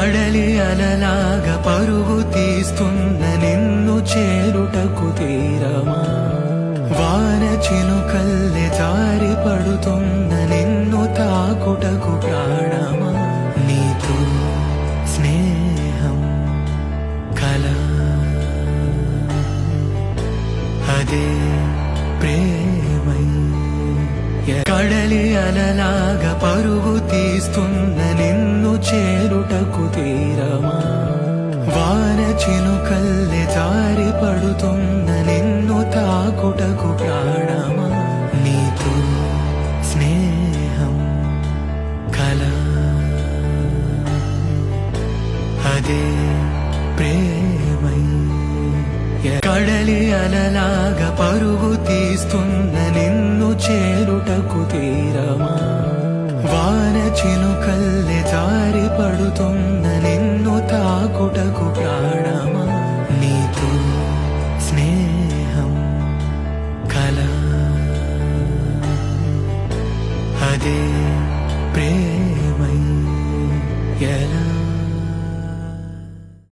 కడలి అలలాగా పరుగు తీస్తున్న నిన్ను చేరుటకు తీరమా, వాన చినుకల్లె జారి పడుతున్న నిన్ను తాకుటకు ప్రాణమా, నీతో స్నేహం కలా అదే ప్రేమై. కడలి అలలాగా పరుగు తీస్తున్న నిన్ను చేరుటకు తీరమా, వాన చినుకల్లె జారి పడుతున్న నిన్ను తాకుటకు ప్రాణమా, నీతో స్నేహం కలా అదే ప్రేమై. కడలి అలలాగా పరుగు తీస్తున్న నిన్ను చేరుటకు తీరమా, వాన చినుకల్లె జారి పడుతున్న నిన్ను తాకుటకు ప్రాణమా, నీతో స్నేహం కలా అదే ప్రేమై. ఎలా